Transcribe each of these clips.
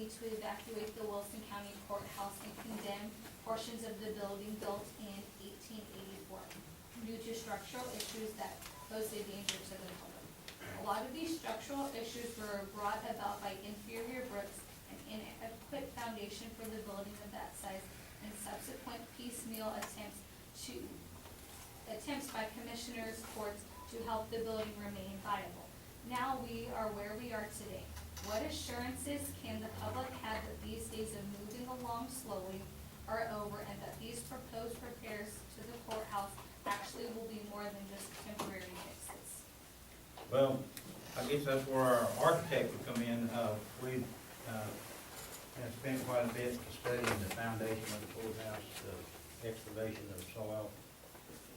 need to evacuate the Wilson County Courthouse and condemn portions of the building built in 1884 due to structural issues that pose a danger to the public. A lot of these structural issues were brought about by inferior bricks and inadequate foundation for the building of that size and subsequent piecemeal attempts by commissioners' courts to help the building remain viable. Now we are where we are today. What assurances can the public have that these days of moving along slowly are over and that these proposed repairs to the courthouse actually will be more than just temporary fixes? Well, I guess that's where our architect would come in. We've have spent quite a bit studying the foundation of the courthouse, the excavation of soil,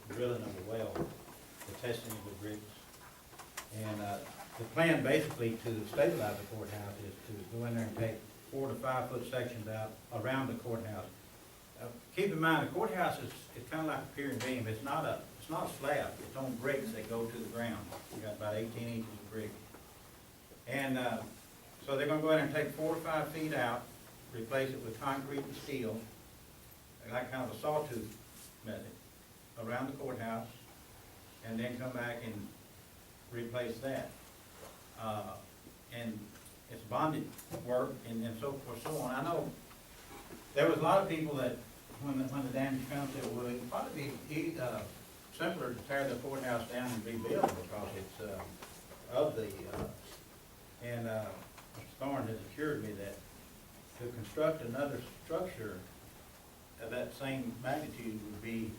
drilling of the well, the testing of the bricks. And the plan basically to stabilize the courthouse is to go in there and take 4 to 5 foot sections out around the courthouse. Keep in mind, the courthouse is kind of like a pier and beam. It's not a slab. It's on bricks that go to the ground. We got about 18 inches of brick. And so they're going to go in and take 4 to 5 feet out, replace it with concrete and steel, like kind of a sawtooth method, around the courthouse, and then come back and replace that. And it's bonded work and so forth, so on. I know there was a lot of people that, when the damage comes, said, well, it'd probably be simpler to tear the courthouse down and rebuild because it's of the, and Mr. Thorn has assured me that to construct another structure of that same magnitude would be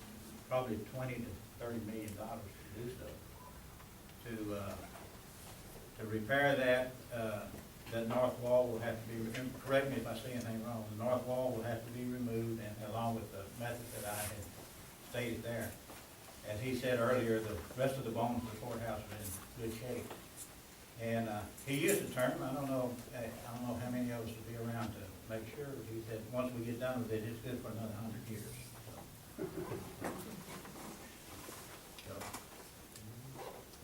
probably $20 to $30 million to do so. To repair that, that north wall will have to be, correct me if I say anything wrong, the north wall will have to be removed, and along with the method that I had stated there. As he said earlier, the rest of the bones of the courthouse are in good shape. And he used the term, I don't know how many of us will be around to make sure, but he said, once we get done with it, it's good for another 100 years.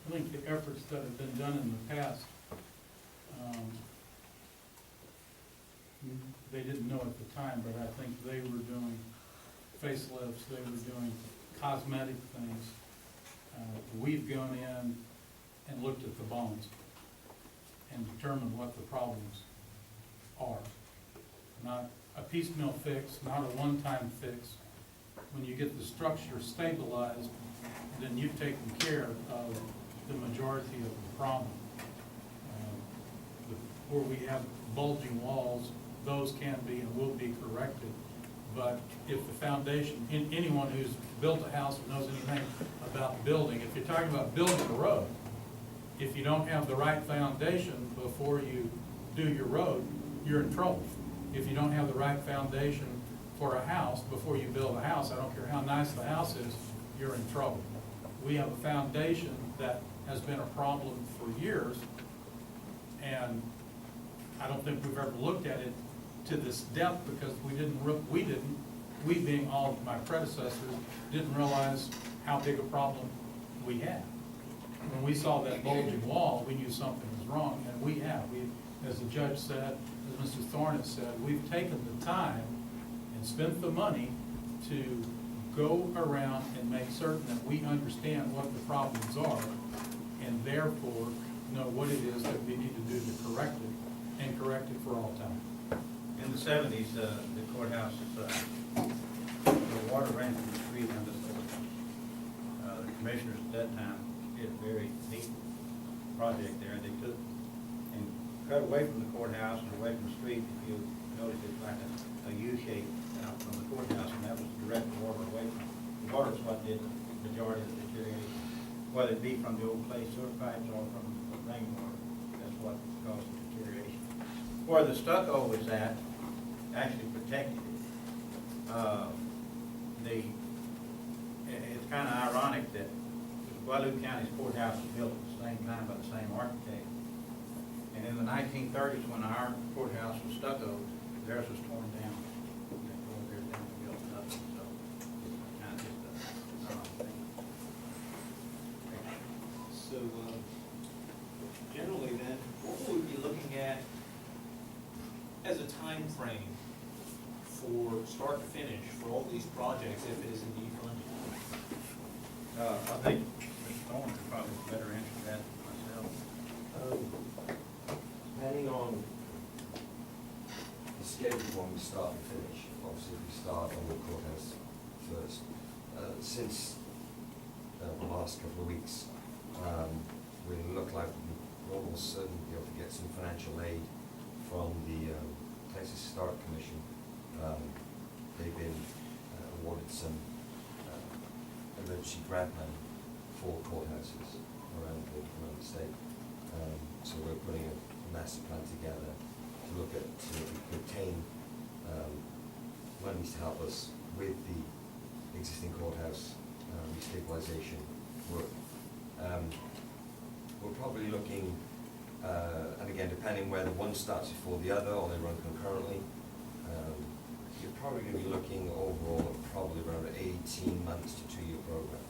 I think the efforts that have been done in the past, they didn't know at the time, but I think they were doing facelifts, they were doing cosmetic things. We've gone in and looked at the bones and determined what the problems are. Not a piecemeal fix, not a one-time fix. When you get the structure stabilized, then you've taken care of the majority of the problem. Where we have bulging walls, those can be and will be corrected. But if the foundation, anyone who's built a house or knows anything about building, if you're talking about building a road, if you don't have the right foundation before you do your road, you're in trouble. If you don't have the right foundation for a house before you build a house, I don't care how nice the house is, you're in trouble. We have a foundation that has been a problem for years, and I don't think we've ever looked at it to this depth because we being all of my predecessors, didn't realize how big a problem we had. When we saw that bulging wall, we knew something was wrong, and we have. As the judge said, as Mr. Thorn has said, we've taken the time and spent the money to go around and make certain that we understand what the problems are, and therefore know what it is that we need to do to correct it, and correct it for all time. In the 70s, the courthouse, the water ran from the street under the courthouse. The commissioners at that time did a very neat project there. They took and cut away from the courthouse and away from the street. If you notice, it's like a U shape out from the courthouse, and that was to direct the water away from it. The water is what did the majority of the deterioration, whether it be from the old clay sewer pipes or from the rainwater. That's what caused the deterioration. Where the stucco was at, actually protected it. It's kind of ironic that Guadalupe County's courthouse was built at the same time by the same architect. And in the 1930s, when our courthouse was stuccoed, theirs was torn down. They tore theirs down and built nothing. So it's kind of just a thing. So generally then, what will we be looking at as a time frame for start to finish for all these projects, if it is indeed funded? I think Mr. Thorn could probably better answer that than myself. Depending on the schedule when we start and finish, obviously if we start on the courthouse first, since the last couple of weeks, we look like we're almost certain to be able to get some financial aid from the Texas Historic Commission. They've been awarded some emergency grant money for courthouses around the state. So we're putting a master plan together to look at, to obtain monies to help us with the existing courthouse stabilization work. We're probably looking, and again, depending whether one starts before the other or they run concurrently, you're probably going to be looking overall at probably around an 18 months to 2-year program.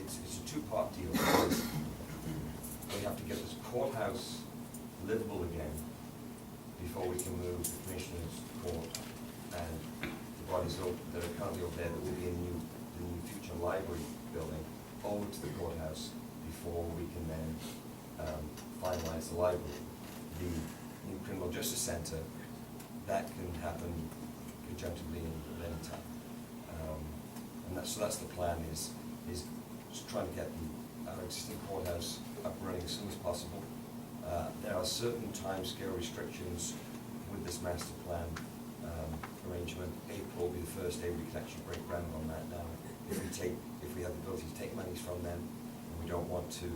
It's a two-part deal. We have to get this courthouse livable again before we can move the Commissioner's Court and the bodies that are currently over there that will be in the new future library building over to the courthouse before we can then finalize the library. The new Criminal Justice Center, that can happen conjunctively at any time. And so that's the plan, is just trying to get our existing courthouse up and running as soon as possible. There are certain timescale restrictions with this master plan arrangement. April will be the first day we can actually break ground on that now. If we have the ability to take monies from them, and we don't want to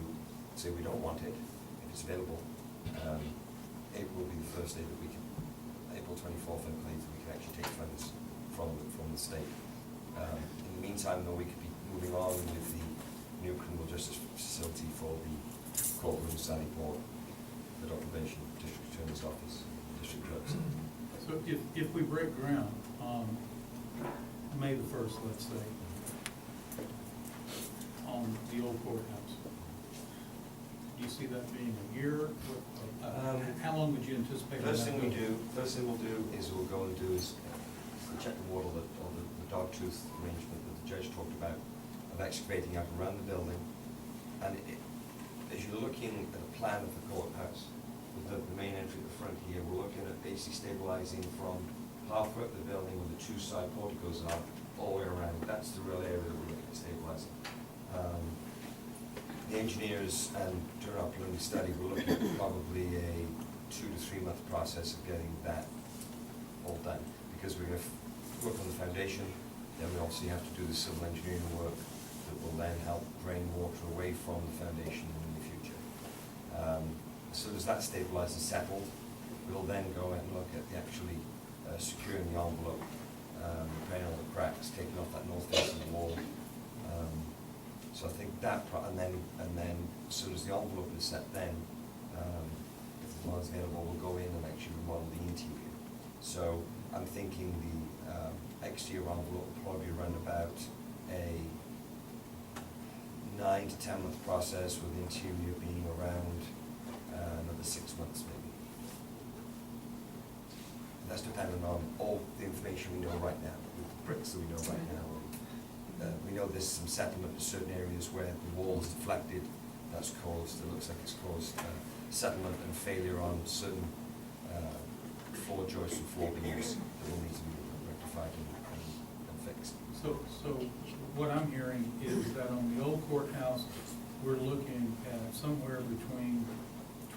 say we don't want it, if it's available, April will be the first day that we can, April 24th, I believe, we can actually take funds from the state. In the meantime, though, we could be moving on with the new criminal justice facility for the courtroom, Davenport, the probation, district attorney's office, district clerks. So if we break ground on May the 1st, let's say, on the old courthouse, do you see that being a year? How long would you anticipate? First thing we'll do is we'll check the water, or the dog tooth arrangement that the judge talked about, of excavating up around the building. And as you're looking at a plan of the courthouse, with the main entry at the front here, we're looking at basically stabilizing from halfway up the building where the two side porticos are, all the way around. That's the real area that we're looking at stabilizing. The engineers, and during our preliminary study, we're looking at probably a 2 to 3 month process of getting that all done, because we're going to work on the foundation, then we obviously have to do the civil engineering work that will then help drain water away from the foundation in the future. As soon as that's stabilized and settled, we'll then go and look at actually securing the envelope, repairing all the cracks, taking off that north facing wall. So I think that, and then as soon as the envelope is set, then if the funds available, we'll go in and actually remodel the interior. So I'm thinking the exterior envelope will probably run about a 9 to 10 month process, with the interior being around another 6 months maybe. That's dependent on all the information we know right now, with the bricks that we know right now. We know there's some settlement in certain areas where the wall is deflected. That's caused, it looks like it's caused settlement and failure on certain floor joists and floor beams that will need to be rectified and fixed. So what I'm hearing is that on the old courthouse, we're looking at somewhere between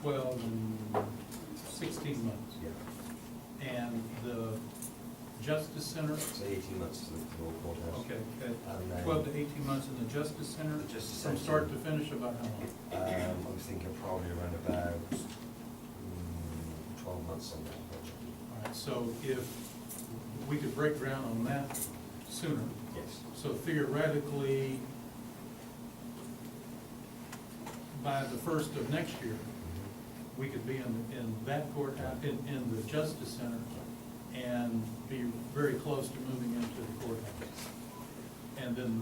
12 and 16 months. Yeah. And the Justice Center? Say 18 months to the old courthouse. Okay, And then 12 to 18 months in the Justice Center? The Justice From Center. start to finish, about how long? I was thinking probably around about 12 months on that project. All right, so if we could break ground on that sooner, Yes. so theoretically, by the 1st of next year, we could be in that courthouse, in the Justice Center, and be very close to moving into the courthouse. And then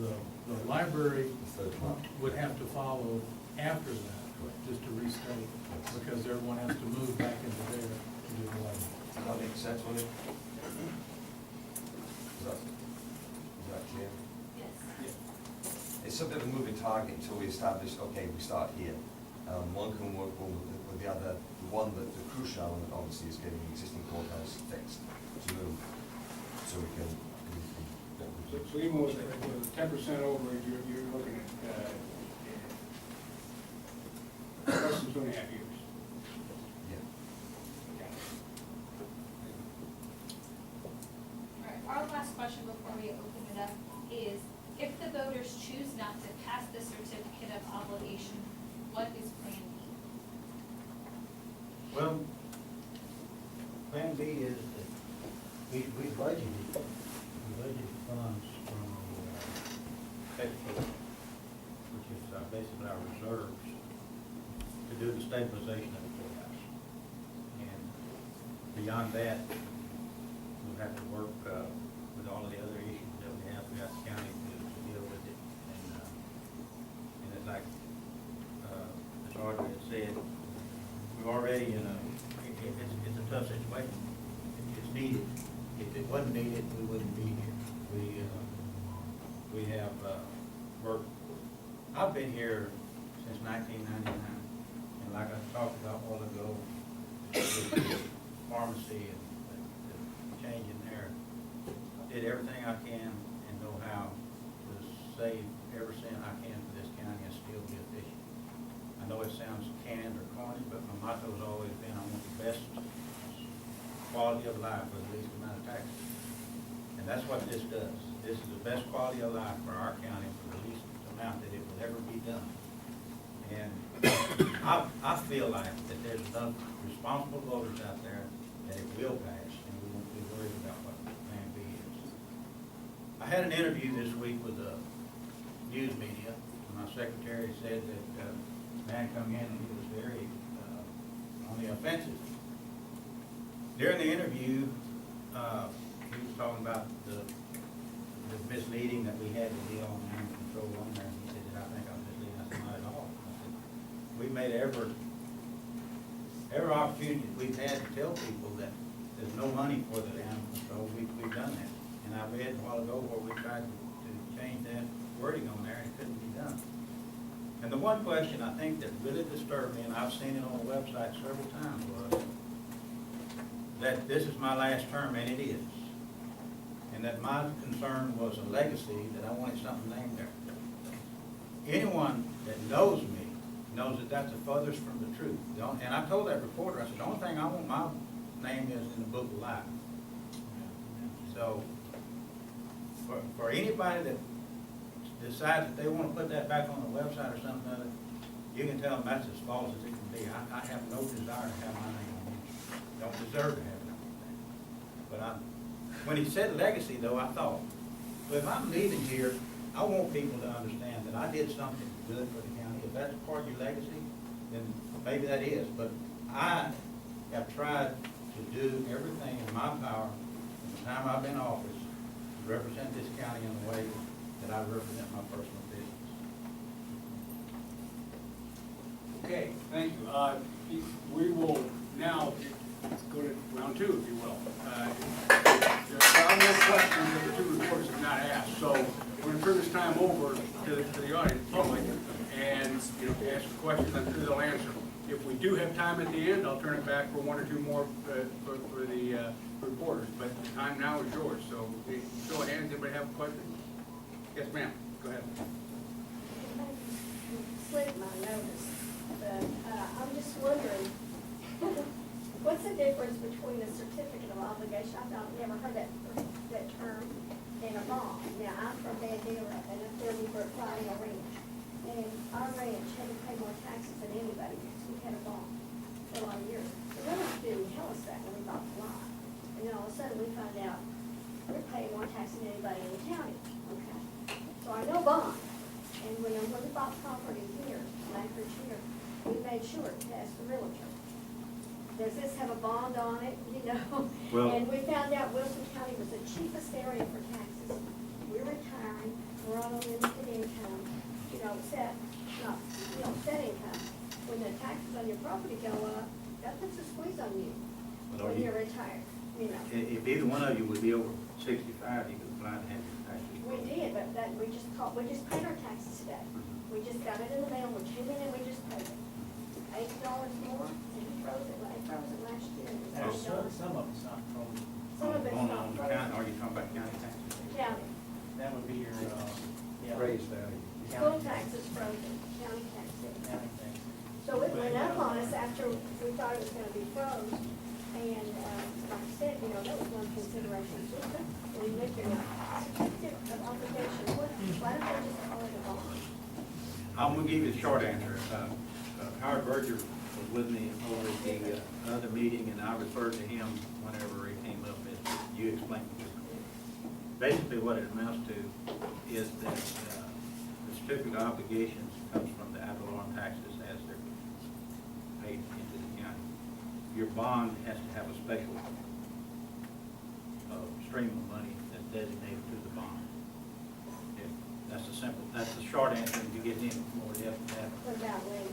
the library The third part. would have to follow after that. just to restate, because everyone has to move back into there to do the lighting. Does that make sense, will it? Is that clear? Yes. It's a bit of a moving target until we establish, okay, we start here. One can work with the other. The one that the crucial element obviously is getting the existing courthouse fixed to move, so we can. So even with 10% over, you're looking at less than 2.5 years. Yeah. All right, our last question before we open it up is, if the voters choose not to pass the certificate of obligation, what is Plan B? Well, Plan B is that we budgeted funds from the state court, which is basically our reserves, to do the stabilization of the courthouse. And beyond that, we'll have to work with all of the other issues that we have throughout the county to deal with it. And it's like, as Audrey had said, we're already in it's a tough situation. It's needed. If it wasn't needed, we wouldn't be here. We have worked, I've been here since 1999, and like I talked about a while ago, with the pharmacy and the change in there, I did everything I can and know how to save every cent I can for this county and still be efficient. I know it sounds canned or corny, but my motto's always been, I want the best quality of life for the least amount of taxes. And that's what this does. This is the best quality of life for our county for the least amount that it will ever be done. And I feel like that there's enough responsible voters out there that it will pass, and we won't be worried about what Plan B is. I had an interview this week with the news media. My secretary said that a man come in and he was very on the offensive. During the interview, he was talking about the misleading that we had to deal on animal control on there. He said, "Did I think I was misleading?" I said, "Not at all." I said, "We made every opportunity we've had to tell people that there's no money for the animal control. We've done that." And I read a while ago where we tried to change that wording on there and it couldn't be done. And the one question I think that really disturbed me, and I've seen it on the website several times, was that this is my last term, and it is. And that my concern was a legacy, that I wanted something named there. Anyone that knows me knows that that's the furthest from the truth. And I told that reporter, I said, the only thing I want my name is in the book of life. So, for anybody that decides that they want to put that back on the website or something other, you can tell them that's as false as it can be. I have no desire to have my name on it. Don't deserve to have it on it. But when he said legacy, though, I thought, well, if I'm leaving here, I want people to understand that I did something good for the county. If that's part of your legacy, then maybe that is. But I have tried to do everything in my power from the time I've been in office to represent this county in the way that I represent my personal business. Okay, thank you. We will now go to round two, if you will. There are more questions that the two reporters have not asked, so we're going to turn this time over to the audience, public, and ask questions. I'm sure they'll answer. If we do have time at the end, I'll turn it back for one or two more for the reporters. But the time now is yours. So, show of hands. Anybody have a question? Yes, ma'am. Go ahead. Slipped my notice, but I'm just wondering, what's the difference between a certificate of obligation? I've never heard that term, and a bond. Now, I'm from Bandera, and up there we were applying a ranch, and our ranch had to pay more taxes than anybody because we had a bond for a lot of years. The village didn't tell us that when we bought the lot, and then all of a sudden we find out we're paying more tax than anybody in the county. Okay, so I know bond. And when we bought property here, Anchorage here, we made sure it passed the realtor. Does this have a bond on it, Well, And we found out Wilson County was the cheapest area for taxes. We're retiring, we're on a limited income, set income. We when the taxes on your property go up, that puts a squeeze on you Well, when you- you're retired, you know. If either one of you would be over 65, you could apply to have your taxes. We did, but that, we just paid our taxes today. We just got it in the mail, we came in and we just paid it. $80 more, and he froze it last year. It was There's $8. some of it's not frozen. Some of it's On not the county, frozen. are you talking about county taxes? County, That would be your, yeah. Raise value. school tax is frozen, county tax is. County tax. So it went up on us after we thought it was gonna be froze, and, like I said, you know, that was one consideration. So we took, we looked at a certificate of obligation, why don't they just call it a bond? I'm gonna give you the short answer. Howard Berger was with me over at the other meeting, and I referred to him whenever it came up, as you explained it. Basically, what it amounts to is that the certificate of obligations comes from the ad valorem taxes as they're paid into the county. Your bond has to have a special stream of money that's designated to the bond. That's the short answer. If you get any more depth than that, What about late?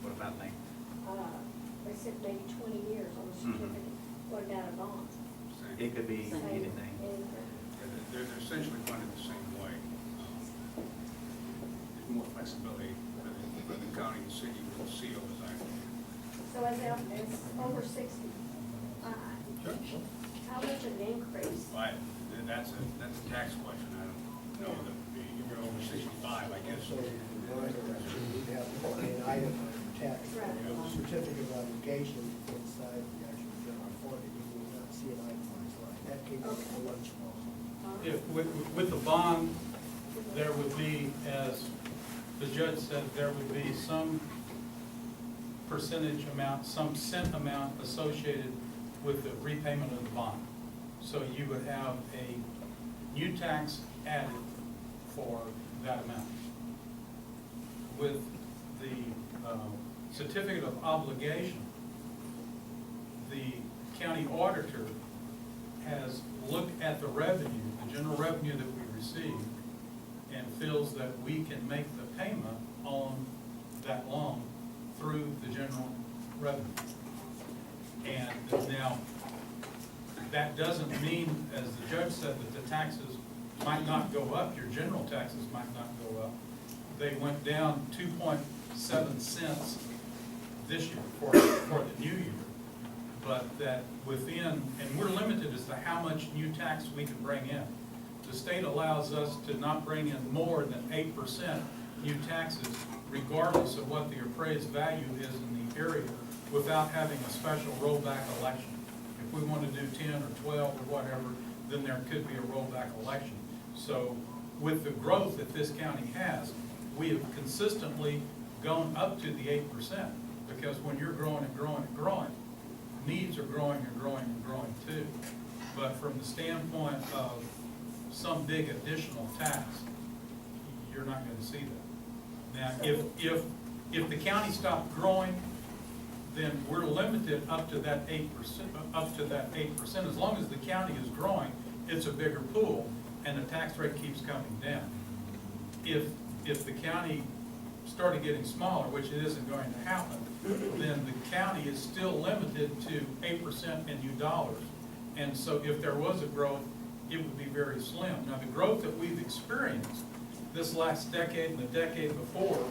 what about that? They said maybe 20 years on the certificate. What about a bond? It could be Same. anything. They're essentially funded the same way. There's more flexibility for the county and city with the CO design. So as it's over 65, how much of an increase? But that's a tax question. I don't know that if you're over 65, I guess. So, we'd have an item on tax, Right. certificate of obligation inside the actual general fund, and you will not see an itemized line. That came up for lunch also. If, with the bond, there would be, as the judge said, there would be some percentage amount, some cent amount associated with the repayment of the bond. So you would have a new tax added for that amount. With the certificate of obligation, the county auditor has looked at the revenue, the general revenue that we receive, and feels that we can make the payment on that loan through the general revenue. And now, that doesn't mean, as the judge said, that the taxes might not go up, your general taxes might not go up. They went down 2.7 cents this year for the new year. But that within, and we're limited as to how much new tax we can bring in. The state allows us to not bring in more than 8% new taxes, regardless of what the appraised value is in the area, without having a special rollback election. If we want to do 10 or 12 or whatever, then there could be a rollback election. So with the growth that this county has, we have consistently gone up to the 8%, because when you're growing and growing and growing, needs are growing and growing and growing too. But from the standpoint of some big additional tax, you're not going to see that. Now, if the county stopped growing, then we're limited up to that 8%. Up to that 8%, as long as the county is growing, it's a bigger pool, and the tax rate keeps coming down. If the county started getting smaller, which it isn't going to happen, then the county is still limited to 8% in new dollars. And so if there was a growth, it would be very slim. Now, the growth that we've experienced this last decade and the decade before,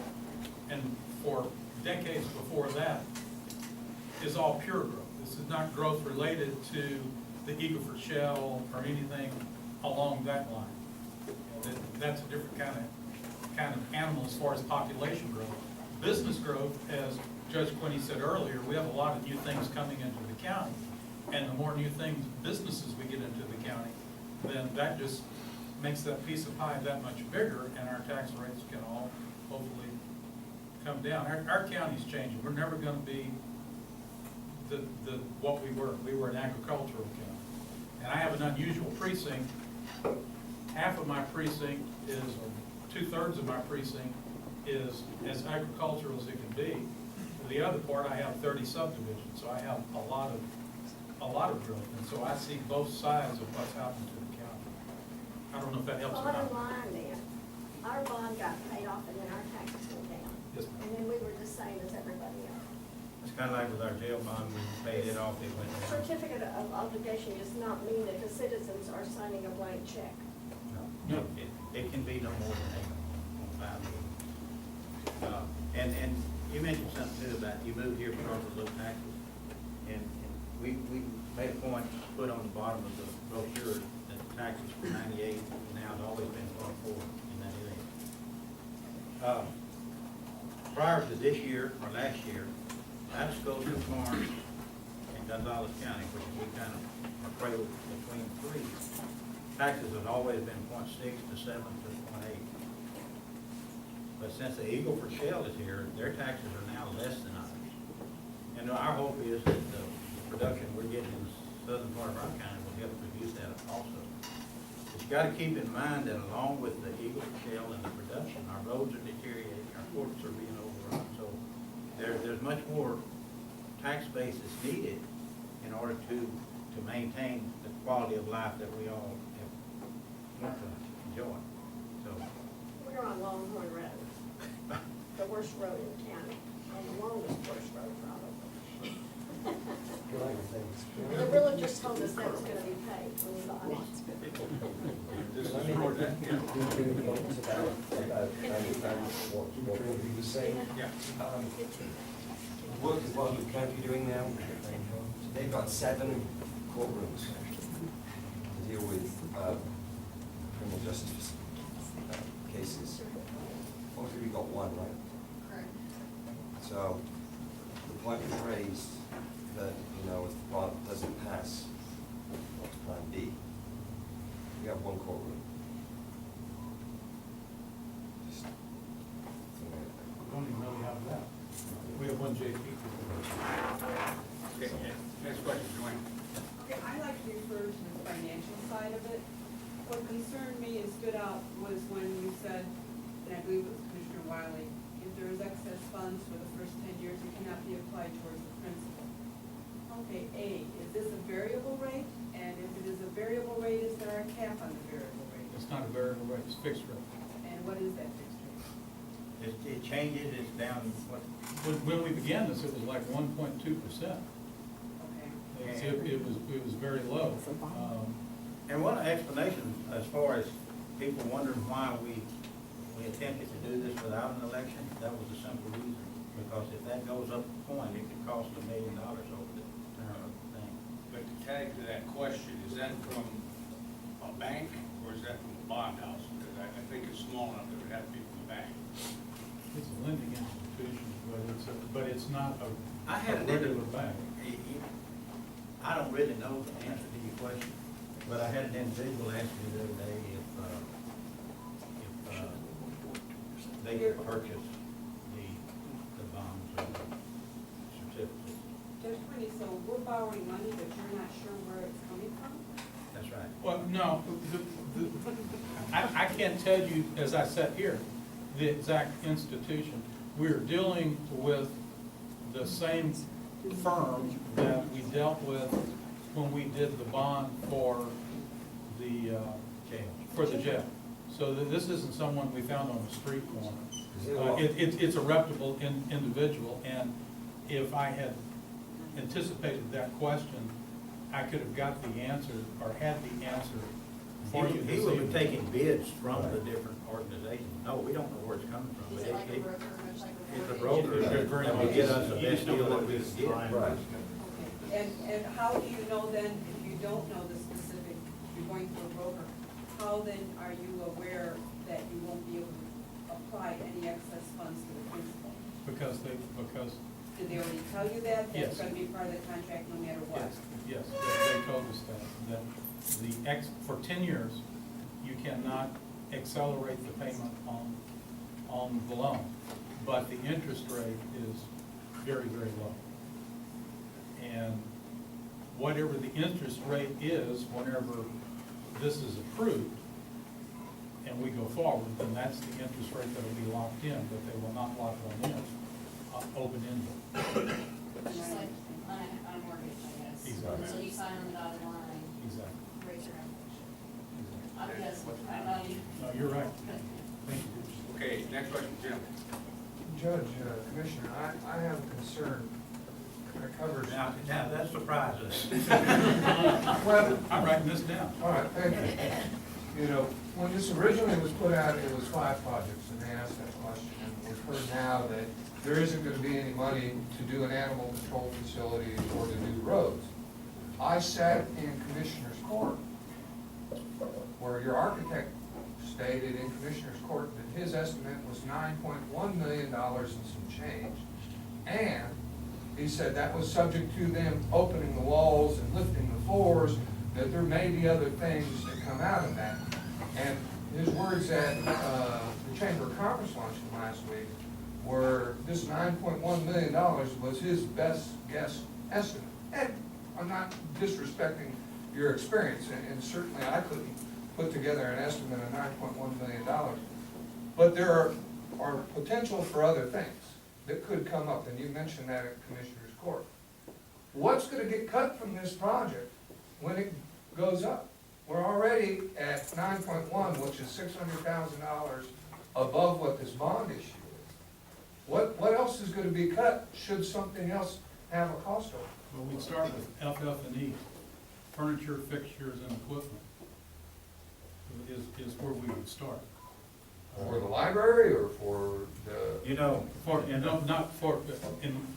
and for decades before that, is all pure growth. This is not growth related to the Eagle Ford Shale or anything along that line. That's a different kind of animal as far as population growth. Business growth, as Judge Quinney said earlier, we have a lot of new things coming into the county, and the more new things, businesses we get into the county, then that just makes that piece of pie that much bigger, and our tax rates can all hopefully come down. Our county's changing. We're never going to be what we were. We were an agricultural county, and I have an unusual precinct. Half of my precinct is, or 2/3 of my precinct is as agricultural as it can be. The other part, I have 30 subdivisions, so I have a lot of growth, and so I see both sides of what's happening to the county. I don't know if that helps or Bottom not. line then, our bond got paid off and then our taxes went down. Yes, ma'am. And then we were just saying, is that Kinda like with our jail bond, we paid it off, it went down. Certificate of obligation does not mean that the citizens are signing a blank check. No, it can be no more than 8.5 million. And you mentioned something too about you moved here because of low taxes. And we made a point to put on the bottom of the brochure that the taxes for 98 now has always been 0.4 in that area. Prior to this year or last year, Atascosa, Florence, and Gonzales County, which we kind of are cradled between three, taxes have always been 0.6 to 7 to 0.8. But since the Eagle Ford Shell is here, their taxes are now less than ours. And our hope is that the production we're getting in the southern part of our county will help reduce that also. But you gotta keep in mind that along with the Eagle Ford Shell and the production, our roads are deteriorating, our courts are being overrun. So there's much more tax base that's needed in order to maintain the quality of life that we all have want to enjoy. So, We're on Longhorn Road, the worst road in the county, and the longest worst road probably. The realtor just told us that was gonna be paid when we bought it. This is for that, yeah. What you were saying. Yeah. Work is what the county doing now. They've got 7 courtrooms to deal with criminal justice cases. Obviously, we've got 1, right? Correct. So the point was raised that, you know, if the bond doesn't pass, what's plan B? We have 1 courtroom. Just something like that. We don't even really have that. We have one JP. Okay, next question, Joanne. Okay, I like to refer to the financial side of it. What concerned me and stood out was when you said, and I believe it was Commissioner Wiley, if there is excess funds for the first 10 years, it cannot be applied towards the principal. Okay, A, is this a variable rate? And if it is a variable rate, is there a cap on the variable rate? It's not a variable rate, it's fixed rate. And what is that fixed rate? it changes, it's down, what, When we began this, it was like 1.2%. Okay. It was very low. and one explanation as far as people wondering why we attempted to do this without an election, that was a simple reason. Because if that goes up a point, it could cost $1 million over the term of the thing. But to tag to that question, is that from a bank or is that from a bond house? Because I think it's small enough that it would have to be from a bank. It's a lending institution, but it's not a I had an regular bank. I don't really know the answer to your question, but I had an individual ask me the other day if they could purchase the bonds or the certificates. Judge Quinney, so we're borrowing money, but you're not sure where it's coming from? That's right. Well, no, I can't tell you, as I sat here, the exact institution. We're dealing with the same firm that we dealt with when we did the bond for the jail. So this isn't someone we found on the street corner. It's a reputable individual, and if I had anticipated that question, I could have got the answer, or had the answer for you. He will be taking bids from the different organizations. No, we don't know where it's coming from. Is it like a broker, much like a It's a broker? broker that will get us the best deal that we can get. Right. Okay, and how do you know then, if you don't know the specific, you're going through a broker, how then are you aware that you won't be able to apply any excess funds to the principal? Because Did they already tell you that? Yes. That's gonna be part of the contract no matter what? yes, they told us that for 10 years, you cannot accelerate the payment on the loan, but the interest rate is very, very low. And whatever the interest rate is, whenever this is approved and we go forward, then that's the interest rate that will be locked in, but they will not lock one in, open-ended. It's just like on a mortgage, I guess. Exactly. So you sign on the dotted line, Exactly. raise your inflation. I'm Exactly. just, I love you. No, you're right. Thank you. Okay, next question, Jim. Judge, Commissioner, I have a concern it covers. Now, that surprises us. Well, I'm writing this down. all right, thank you. You know, when this originally was put out, it was 5 projects, and they asked that question. And we've heard now that there isn't gonna be any money to do an animal control facility or to do roads. I sat in Commissioner's Court, where your architect stated in Commissioner's Court that his estimate was $9.1 million and some change. And he said that was subject to them opening the walls and lifting the floors, that there may be other things that come out of that. And his words at the Chamber of Commerce luncheon last week were this $9.1 million was his best guess estimate. And I'm not disrespecting your experience, and certainly I couldn't put together an estimate of $9.1 million. But there are potential for other things that could come up, and you mentioned that at Commissioner's Court. What's gonna get cut from this project when it goes up? We're already at 9.1, which is $600,000 above what this bond issue is. What else is gonna be cut should something else have a cost over? Well, we'd start with FF&E, furniture, fixtures, and equipment is where we would start. For the library or for the? You know, No, not for,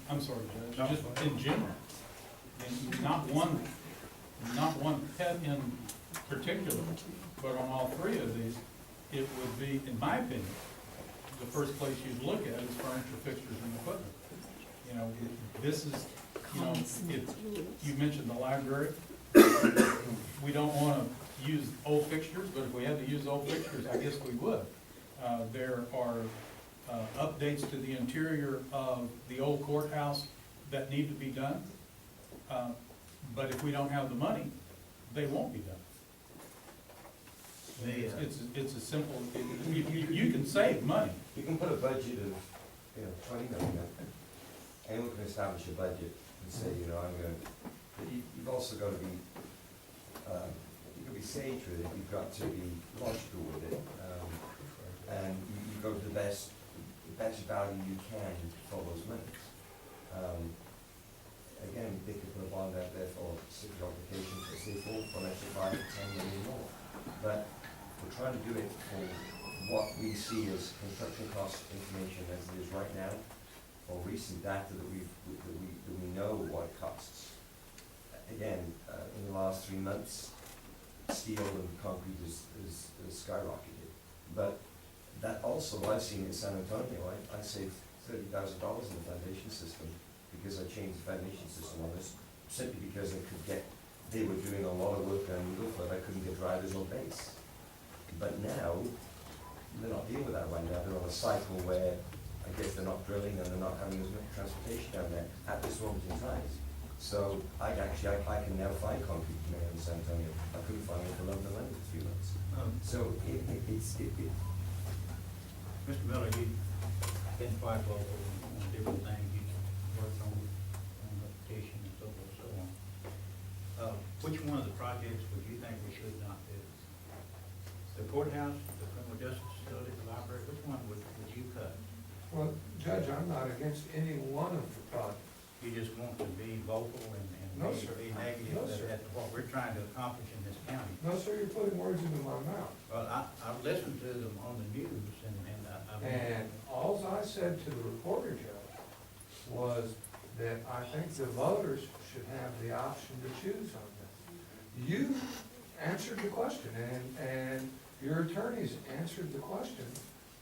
I'm sorry, Judge, just in general. And not one pet in particular, but on all 3 of these, it would be, in my opinion, the first place you'd look at is furniture, fixtures, and equipment. You know, this is, you know, you mentioned the library. We don't wanna use old fixtures, but if we had to use old fixtures, I guess we would. There are updates to the interior of the old courthouse that need to be done. But if we don't have the money, they won't be done. It's a simple, you can save money. You can put a budget of, 20 million, anyone can establish a budget and say, I'm gonna, but you've also got to be, you can be sage with it, you've got to be logical with it, and you go to the best value you can for those monies. Again, they could put a bond out there for city obligations, for say for an extra 5 to 10 million more, but we're trying to do it for what we see as construction cost information as it is right now, or recent data that we know what it costs. Again, in the last 3 months, steel and concrete is skyrocketed. But that also, I've seen in San Antonio, I saved $30,000 in the foundation system because I changed the foundation system on this, simply because they were doing a lot of work on Milford, I couldn't get drivers on base. But now, they're not dealing with that right now. They're on a cycle where I guess they're not drilling and they're not having as much transportation down there at this moment in time. So I can now find concrete in San Antonio. I couldn't find it for London for 3 months. So it's Mr. Miller, you've been quite vocal on different things. You worked on reputation and so forth and so on. Which one of the projects would you think we should not do? The courthouse, the criminal justice facility, the library, which one would you cut? Well, Judge, I'm not against any one of the projects. You just want to be vocal and No, be sir. negative No, sir. at what we're trying to accomplish in this county. No, sir, you're putting words into my mouth. Well, I've listened to them on the news and I. And alls I said to the reporter, Judge, was that I think the voters should have the option to choose on this. You answered the question, and your attorneys answered the question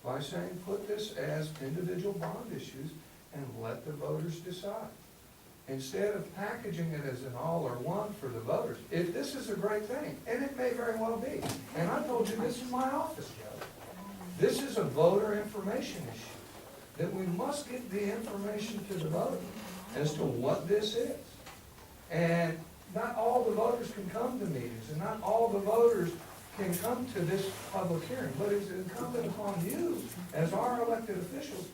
by saying, put this as individual bond issues and let the voters decide. Instead of packaging it as an all or one for the voters, if this is a great thing, and it may very well be, and I told you this is my office, Judge. This is a voter information issue, that we must get the information to the voter as to what this is. And not all the voters can come to meetings, and not all the voters can come to this public hearing, but it's incumbent upon you, as our elected officials,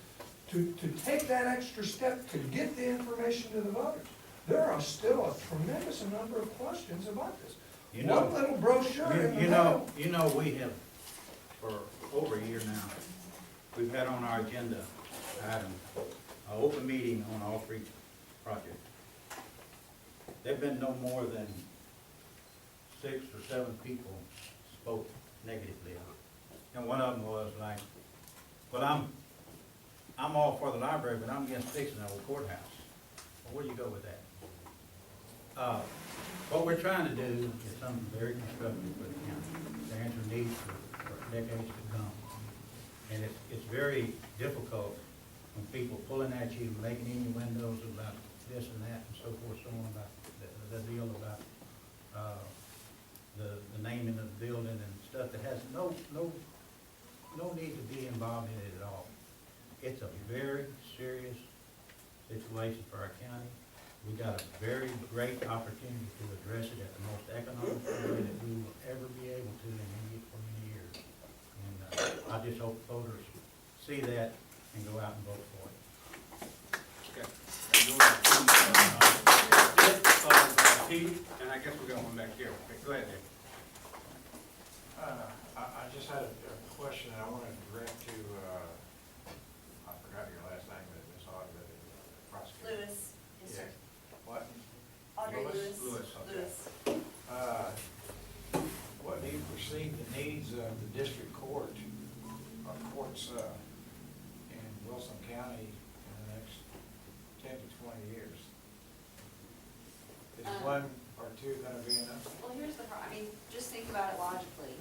to take that extra step to get the information to the voters. There are still a tremendous number of questions about this. You know, One little brochure in the middle. You know, we have, for over a year now, we've had on our agenda item, an open meeting on all 3 projects. there've been no more than 6 or 7 people spoke negatively of it. And one of them was like, well, I'm all for the library, but I'm against fixing the old courthouse. Well, where do you go with that? What we're trying to do is something very constructive for the county, to answer needs for decades to come. And it's very difficult when people pulling at you, making innuendos about this and that and so forth, so on, about the deal about the naming of the building and stuff that has no need to be involved in it at all. It's a very serious situation for our county. We got a very great opportunity to address it at the most economical way that we will ever be able to for many years. And I just hope voters see that and go out and vote for it. Okay. Pete, and I guess we got one back here. Okay, go ahead, Dave. I just had a question I wanted to direct to, I forgot your last name, but Ms. Audrey, the prosecutor. Lewis, yes, sir. What? Audrey Lewis. Lewis, okay. Lewis. What do you perceive the needs of the district court, or courts, in Wilson County in the next 10 to 20 years? Is one or two gonna be enough? Well, here's the problem, I mean, just think about it logically.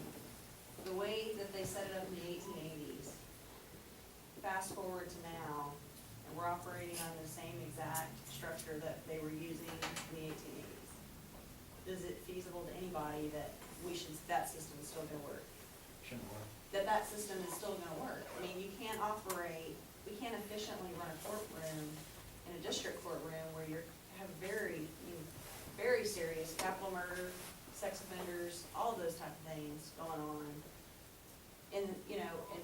The way that they set it up in the 1880s, fast forward to now, and we're operating on the same exact structure that they were using in the 1880s. Is it feasible to anybody that that system is still gonna work? Shouldn't work. That system is still gonna work? I mean, we can't efficiently run a courtroom in a district courtroom where you have very serious capital murder, sex offenders, all of those type of things going on. And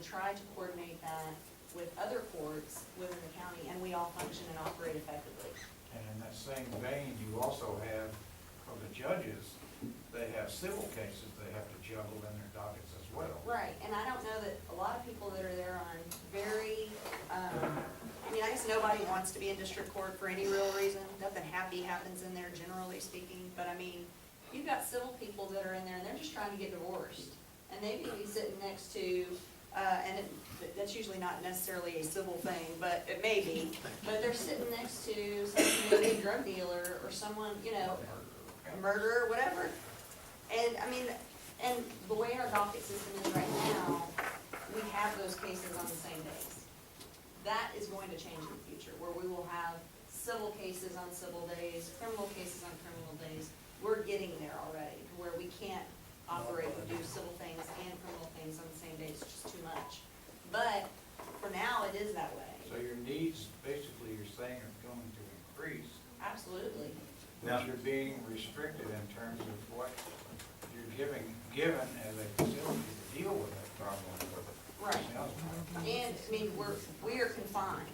try to coordinate that with other courts within the county, and we all function and operate effectively. And in that same vein, you also have, for the judges, they have civil cases they have to juggle in their dockets as well. Right, and I don't know that a lot of people that are there on very, I guess nobody wants to be in district court for any real reason. Nothing happy happens in there, generally speaking, but you've got civil people that are in there and they're just trying to get divorced. And they may be sitting next to, that's usually not necessarily a civil thing, but it may be, but they're sitting next to some maybe a drug dealer or someone, a murderer, whatever. And and the way our docket system is right now, we have those cases on the same days. That is going to change in the future, where we will have civil cases on civil days, criminal cases on criminal days. We're getting there already, where we can't operate and do civil things and criminal things on the same day. It's just too much. But for now, it is that way. So your needs, basically, you're saying are going to increase. Absolutely. But you're being restricted in terms of what you're given as a facility to deal with that problem. Right. And, we are confined.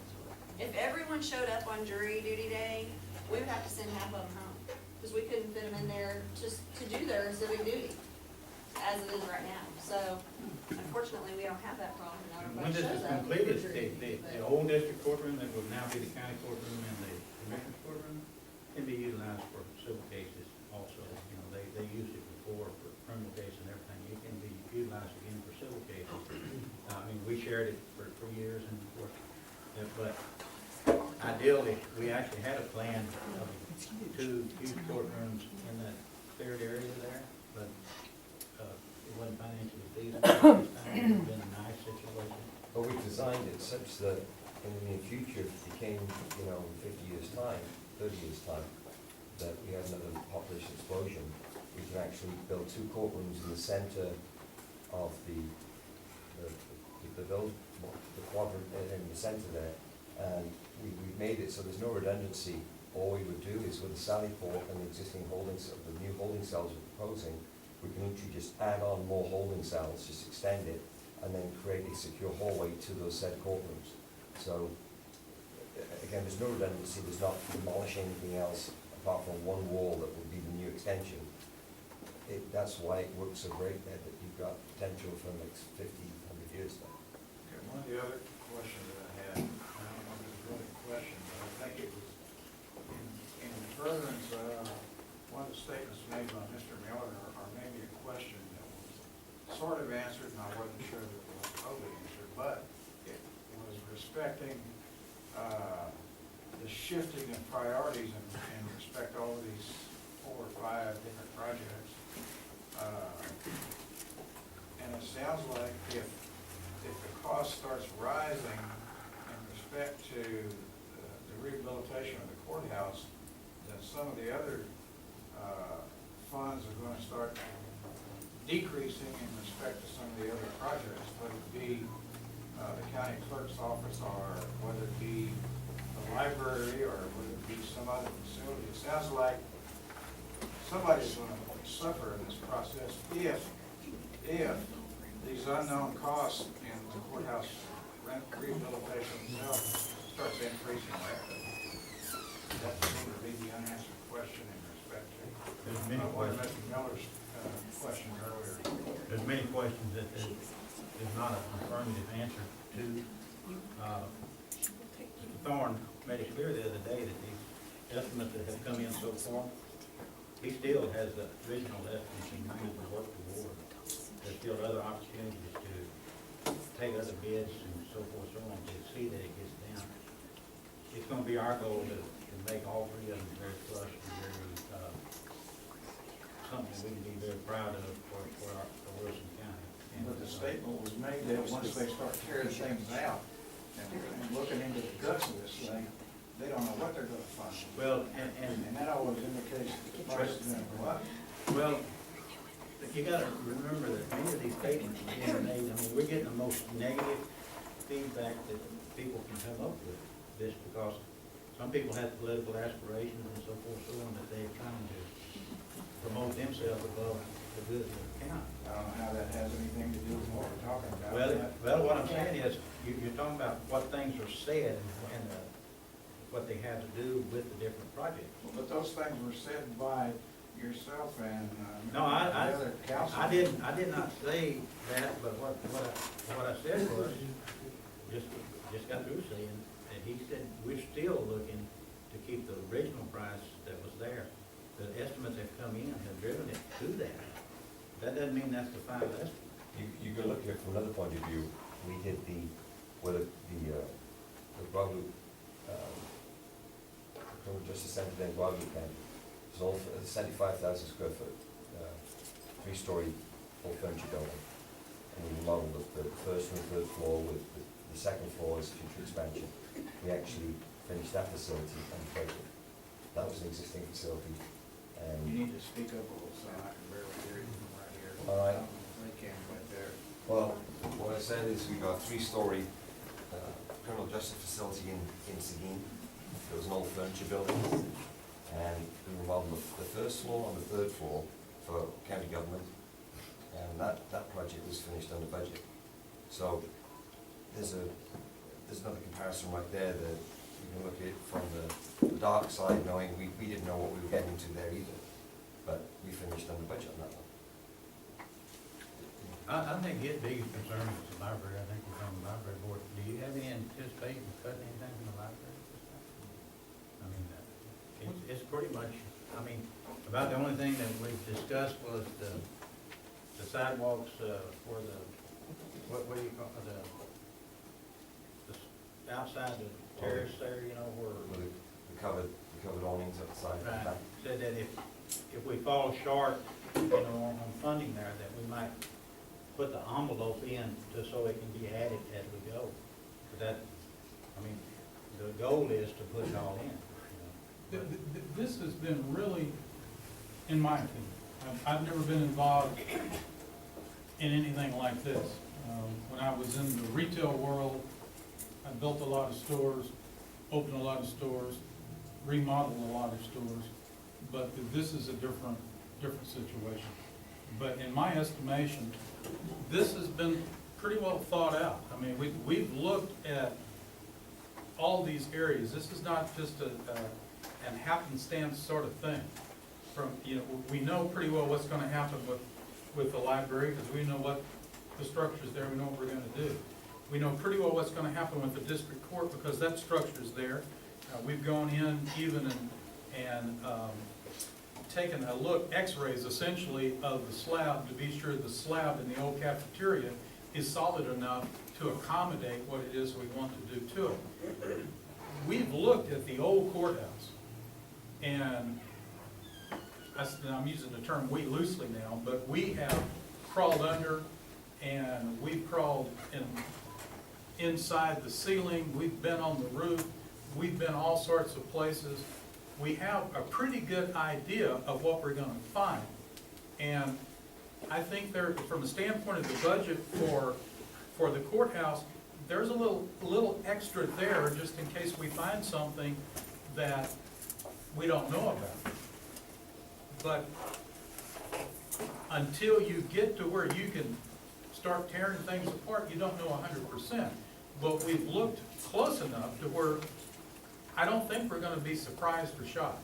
If everyone showed up on jury duty day, we would have to send half of them home, because we couldn't fit them in there just to do their civic duty, as it is right now. So, unfortunately, we don't have that problem. Not When everybody this is shows up. completed, the old district courtroom that would now be the county courtroom and the commissioner's courtroom can be utilized for civil cases also. They used it before for criminal cases and everything. It can be utilized again for civil cases. We shared it for years and of course, but ideally, we actually had a plan of 2 huge courtrooms in that cleared area there, but it wasn't financially feasible. It would have been a nice situation. But we designed it such that in the near future, if it became, in 50 years' time, 30 years' time, that we had another population explosion, we can actually build 2 courtrooms in the center of the quadrant in the center there. And we've made it so there's no redundancy. All we would do is with the Sally Port and the existing the new holding cells we're proposing, we can literally just add on more holding cells, just extend it, and then create a secure hallway to those said courtrooms. So, again, there's no redundancy, there's not demolishing anything else apart from one wall that would be the new extension. That's why it works so great there, that you've got potential for the next 50, 100 years there. Okay, one of the other questions that I had, I don't know if it's really a question, but I think it was in furtherance of the statements made by Mr. Miller are maybe a question that was sort of answered, and I wasn't sure that it was totally answered, but it was respecting the shifting of priorities in respect to all of these 4 or 5 different projects. And it sounds like if the cost starts rising in respect to the rehabilitation of the courthouse, then some of the other funds are going to start decreasing in respect to some of the other projects, whether it be the county clerk's office, or whether it be the library, or whether it be some other facility. It sounds like somebody's going to suffer in this process if these unknown costs in the courthouse rehabilitation itself starts increasing rapidly. That seems to be the unanswered question in respect to There's many one of questions. Mr. Miller's questions earlier. There's many questions that there's not an affirmative answer to. Mr. Thorn made it clear the other day that these estimates that have come in so far, he still has the original estimates in mind to work toward. There's still other opportunities to take other bids and so forth, so on, to see that it gets down. It's gonna be our goal to make all 3 of them very flush and very, something we can be very proud of for Wilson County. But the statement was made that once they start tearing things out and looking into the guts of this thing, they don't know what they're gonna find. Well, And that always indicates that the price is gonna go up. well, you gotta remember that many of these statements are being made, I mean, we're getting the most negative feedback that people can come up with this, because some people have political aspirations and so forth, so on, that they're trying to promote themselves above the good of the county. I don't know how that has anything to do with what we're talking about. Well, what I'm saying is, you're talking about what things are said and what they have to do with the different projects. But those things were said by yourself and No, the other council. I did not say that, but what I said was, just got through saying, that he said, we're still looking to keep the original price that was there. The estimates that come in have driven it to that. That doesn't mean that's the final estimate. You can look at it from another point of view. We did the Guadalupe, criminal justice center then Guadalupe County. It's all 75,000 square foot, 3-story full furniture building. And we modeled the first and third floor with the second floor as future expansion. We actually finished that facility on budget. That was an existing facility. You need to speak up a little, so I can barely hear you from right here. All right. They can't right there. Well, what I said is we got a 3-story criminal justice facility in Seguin. There was an old furniture building, and we remodeled the first floor and the third floor for county government, and that project was finished under budget. So there's another comparison right there that you can look at it from the dark side, knowing we didn't know what we were getting into there either, but we finished under budget on that one. I think his biggest concern is the library. I think he's on the library board. Do you have any anticipation of cutting anything from the library at this time? I mean, it's pretty much, I mean, about the only thing that we've discussed was the sidewalks for the, what do you call it, the outside the terrace there, you know, where. With the covered awnings up the side. Right. Said that if we fall short, you know, on funding there, that we might put the envelope in just so it can be added as we go. But that, I mean, the goal is to put it all in. You know. This has been really, in my opinion, I've never been involved in anything like this. When I was in the retail world, I built a lot of stores, opened a lot of stores, remodeled a lot of stores, but this is a different situation. But in my estimation, this has been pretty well thought out. I mean, we've looked at all these areas. This is not just an happenstance sort of thing. From, you know, we know pretty well what's gonna happen with the library, because we know what the structure's there, we know what we're gonna do. We know pretty well what's gonna happen with the district court, because that structure's there. We've gone in even and taken a look, x-rays essentially of the slab to be sure the slab in the old cafeteria is solid enough to accommodate what it is we want to do to it. We've looked at the old courthouse, and I'm using the term "we" loosely now, but we have crawled under, and we've crawled inside the ceiling, we've been on the roof, we've been all sorts of places. We have a pretty good idea of what we're gonna find. And I think there, from the standpoint of the budget for the courthouse, there's a little extra there just in case we find something that we don't know about. But until you get to where you can start tearing things apart, you don't know 100%. But we've looked close enough to where I don't think we're gonna be surprised or shocked.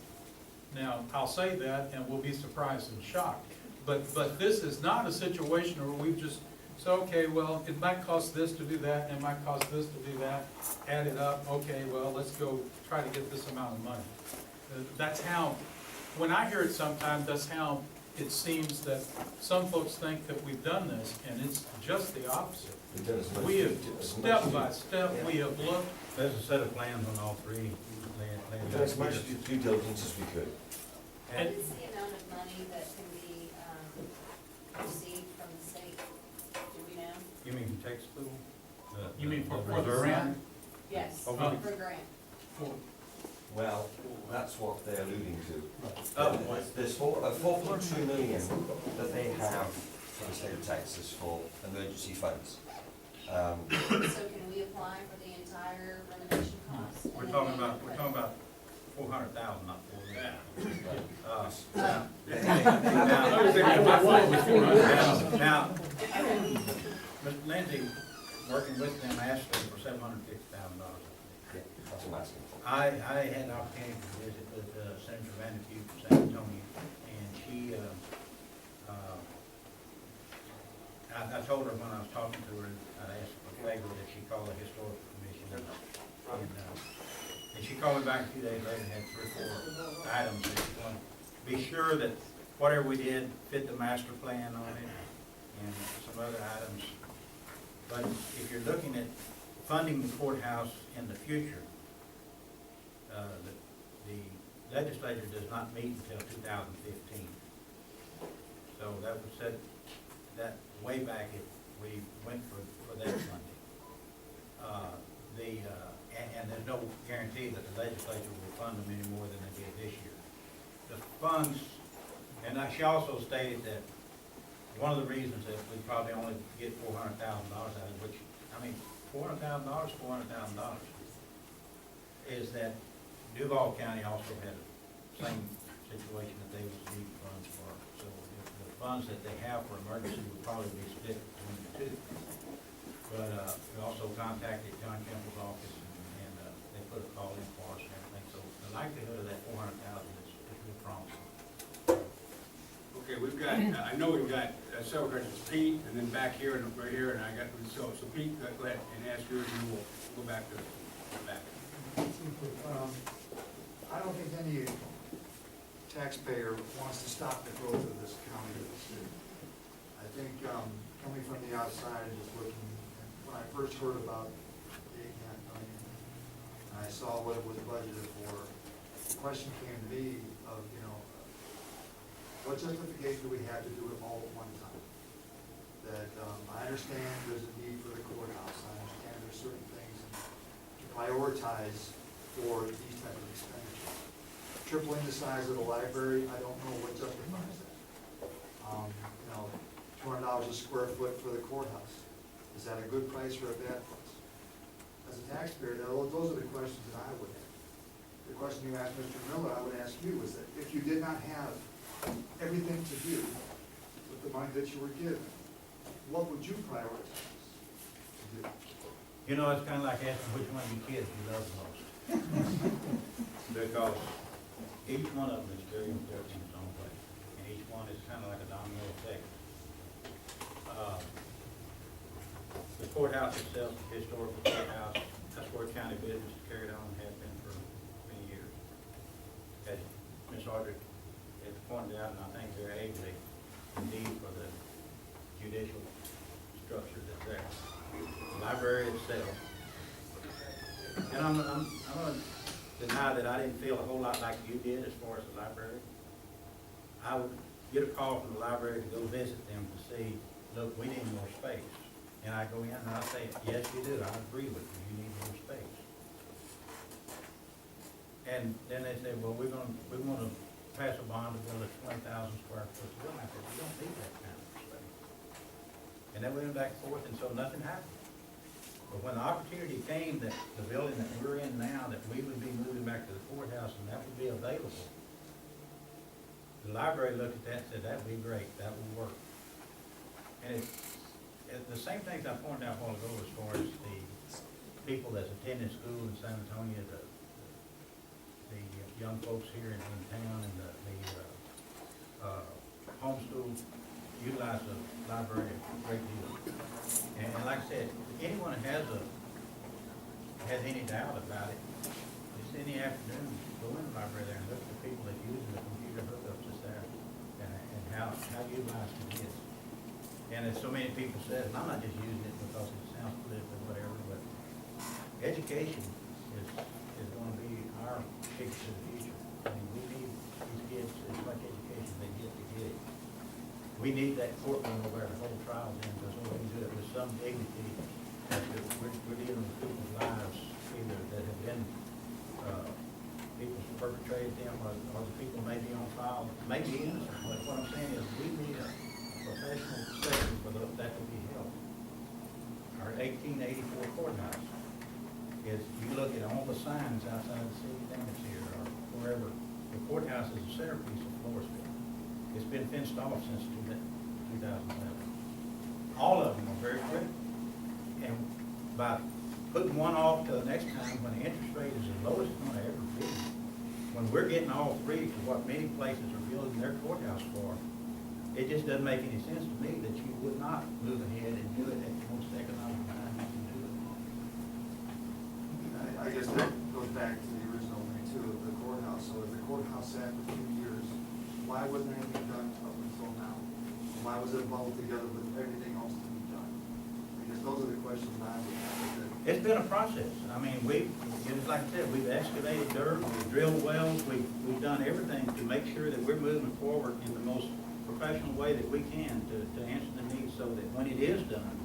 Now, I'll say that, and we'll be surprised and shocked. But this is not a situation where we've just said, okay, well, it might cost this to do that, and it might cost this to do that, add it up, okay, well, let's go try to get this amount of money. That's how, when I hear it sometimes, that's how it seems that some folks think that we've done this, and it's just the opposite. We've done as much We have, as step much- by step, we have looked. There's a set of plans on all three. We've done as much due diligence as we could. What is the amount of money that can be received from the state? Do we know? You mean tax school? You mean for the reserve? grant? Yes, Oh, for grant. Well, that's what they're alluding to. Oh, There's 4.2 million that they have from the state of Texas for emergency funds. So can we apply for the entire renovation cost? We're talking about 400,000, not 4 million. Now, Mr. Lyndsay, working with them, asked them for $750,000. Yeah, that's what I'm asking for. I had an opportunity to visit with Senator Davenport from San Antonio, and she, I told her when I was talking to her, I asked for a favor that she call the historical commission. And she called me back a few days later and had 3 or 4 items that she wanted to be sure that whatever we did fit the master plan on it and some other items. But if you're looking at funding the courthouse in the future, the legislature does not meet until 2015. So that would set that way back if we went for that funding. And there's no guarantee that the legislature will fund them any more than they did this year. The funds, and she also stated that one of the reasons that we probably only get $400,000 out of it, which, I mean, $400,000, $400,000, is that Duval County also had the same situation that they would need funds for. So the funds that they have for emergency would probably be split between the two. But we also contacted John Campbell's office, and they put a call in for us and everything. So the likelihood of that 400,000 is real promising. Okay, we've got, I know we've got several questions, Pete, and then back here and right here, and I got, so Pete, go ahead and ask yours, and we'll go back to the back. I don't think any taxpayer wants to stop the growth of this county or the city. I think, coming from the outside and just looking, when I first heard about the $8.5 million, and I saw what it was budgeted for, the question came to me of, what justification do we have to do it all at one time? That, I understand there's a need for the courthouse, I understand there's certain things to prioritize for these type of expenditures. Tripling the size of the library, I don't know what justifies that. $200 a square foot for the courthouse, is that a good price or a bad price? As a taxpayer, those are the questions that I would have. The question you asked Mr. Miller, I would ask you, is that if you did not have everything to do with the money that you were given, what would you prioritize to do? You know, it's kind of like asking which one of your kids you love the most. Because each one of them is very important in its own way, and each one is kind of like a domino effect. The courthouse itself, the historical courthouse, that's where county business is carried on and has been for many years. As Ms. Audrey at the pointed out, and I think very ably, the need for the judicial structure that's there. The library itself. And I'm gonna deny that I didn't feel a whole lot like you did as far as the library. I would get a call from the library to go visit them to see, look, we need more space. And I go in and I say, yes, you do, I agree with you, you need more space. And then they say, well, we want to pass a bond to build a 20,000 square foot building. I said, we don't need that kind of space. And then we went back and forth, and so nothing happened. But when the opportunity came that the building that we're in now, that we would be moving back to the courthouse and that would be available, the library looked at that and said, that'd be great, that would work. And it's the same things I pointed out a while ago as far as the people that's attending school in San Antonio, the young folks here in town, and the homeschool utilize the library a great deal. And like I said, if anyone has any doubt about it, just in the afternoon, go in the library there and look at the people that use the computer hookups that's there, and how utilized it is. And as so many people said, and I'm not just using it because it sounds political or whatever, but education is going to be our ticket to the future. I mean, we need these kids as much education they get to get it. We need that courtroom over there to hold trials in, because we can do it with some dignity. We're dealing with people's lives, either that have been, people perpetrated them, or the people may be on trial, may be innocent. But what I'm saying is, we need a professional setting for that to be held. Our 1884 courthouse is, you look at all the signs outside the city limits here, or wherever, the courthouse is the centerpiece of Floresville. It's been fenced off since 2011. All of them are very critical. And by putting one off to the next time, when the interest rate is the lowest it's going to ever be, when we're getting all three to what many places are building their courthouse for, it just doesn't make any sense to me that you would not move ahead and do it at the most economic time you can do it. I guess that goes back to the original thing too, of the courthouse. So if the courthouse sat for 2 years, why wasn't anything done up until now? Why was it bundled together with everything else to be done? I guess those are the questions I would have. It's been a process. I mean, just like I said, we've excavated dirt, we've drilled wells, we've done everything to make sure that we're moving forward in the most professional way that we can to answer the needs, so that when it is done,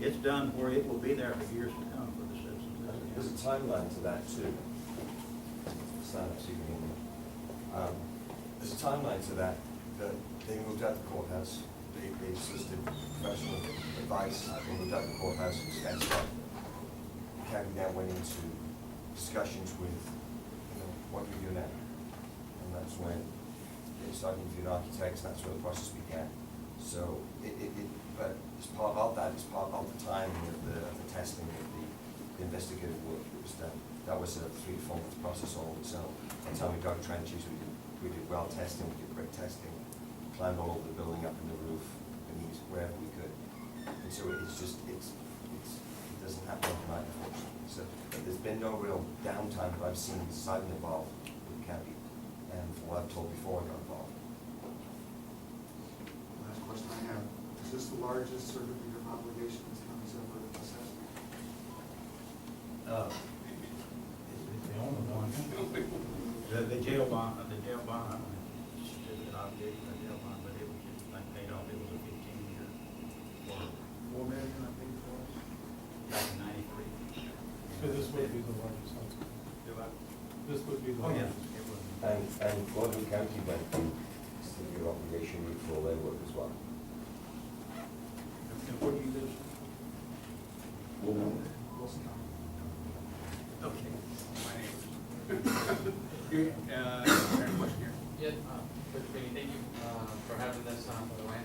it's done where it will be there for years to come for the citizens. There's a timeline to that too. Stand up so you can hear me. There's a timeline to that they moved out the courthouse, they solicited professional advice, they moved out the courthouse, sketched up. Kevin now went into discussions with, what do we do now? And that's when they started interviewing architects, and that's where the process began. So but as part of that, as part of the time of the testing of the investigative work that was done, that was a 3 to 4 month process all of itself. By the time we dug trenches, we did well testing, we did great testing, climbed all over the building, up in the roof, beneath, wherever we could. And so it doesn't happen overnight, unfortunately. So but there's been no real downtime that I've seen since I've been involved with the county, and from what I've told before I got involved. Last question I have, is this the largest certificate of obligation this county's ever assessed? It's the only one. The jail bond, I don't know, certificate of obligation, the jail bond, but it was just like paid off. It was a 15-year for $4 million, I think it was, back in '93. So this would be the largest hospital. This would be the Oh, yeah. largest. It was. And Gordon County went through certificate of obligation route for all their work as well. And where do you live? Wilson County. Okay. My neighbors. You, any question here? Yeah, Mr. Quinney, thank you for having this, by the way.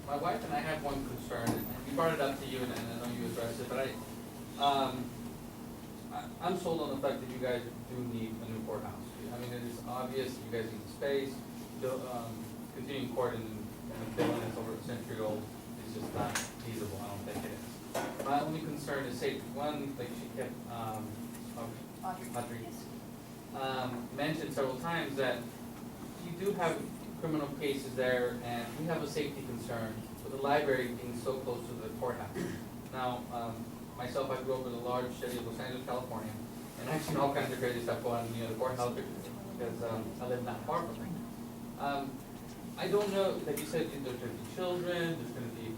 My wife and I have one concern, and we brought it up to you, and I know you addressed it, but I'm sold on the fact that you guys do need a new courthouse. I mean, it is obvious you guys need space. Continuing court in a building that's over a century old is just not feasible. I don't think it is. My only concern is safety. One, like she kept, Audrey mentioned several times that you do have criminal cases there, and we have a safety concern with the library being so close to the courthouse. Now, myself, I grew up in a large city of Los Angeles, California, and I've seen all kinds of crazy stuff going on near the courthouse because I live not far from it. I don't know, like you said, there's gonna be children, there's gonna be,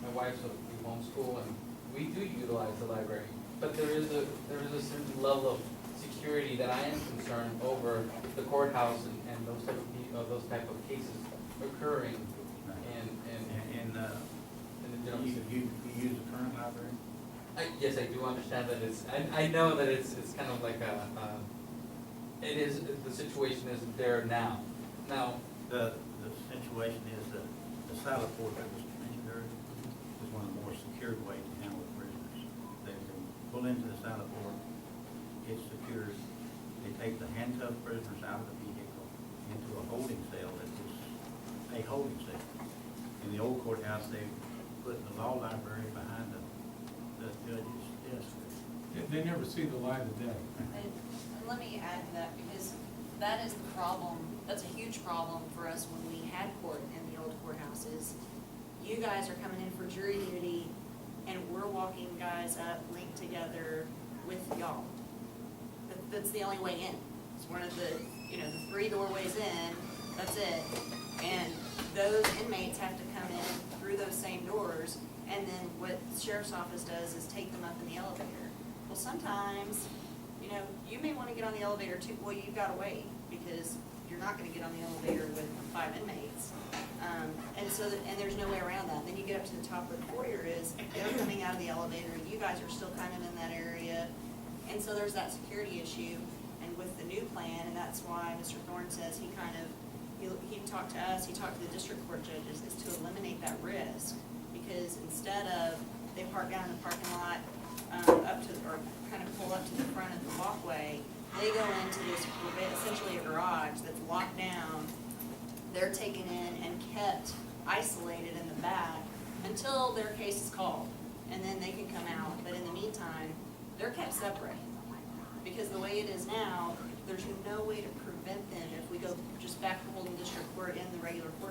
my wife's will be homeschool, and we do utilize the library. But there is a certain level of security that I am concerned over the courthouse and those type of cases occurring in the general city. You use the current library? Yes, I do understand that I know that it's kind of like the situation is there now. Now, The situation is that the Salad Port that was mentioned earlier is one of the more secured ways to handle prisoners. They can pull into the Salad Port, it's secured, they take the handcuffed prisoners out of the vehicle into a holding cell that is a holding cell. In the old courthouse, they put the law library behind the judge's desk. They never see the light of day. And let me add to that, because that is the problem, that's a huge problem for us when we had court in the old courthouses. You guys are coming in for jury duty, and we're walking guys up linked together with y'all. That's the only way in. It's one of the, the 3 doorways in, that's it. And those inmates have to come in through those same doors, and then what the sheriff's office does is take them up in the elevator. Well, sometimes, you may want to get on the elevator too, well, you've got to wait, because you're not going to get on the elevator with 5 inmates. And there's no way around that. Then you get up to the top where the foyer is, they're coming out of the elevator, you guys are still kind of in that area. And so there's that security issue, and with the new plan, and that's why Mr. Thorn says he talked to us, he talked to the district court judges, is to eliminate that risk. Because instead of, they park down in the parking lot, or kind of pull up to the front of the walkway, they go into this, essentially a garage that's locked down. They're taken in and kept isolated in the back until their case is called, and then they can come out. But in the meantime, they're kept separate. Because the way it is now, there's no way to prevent them if we go just back to holding district court in the regular court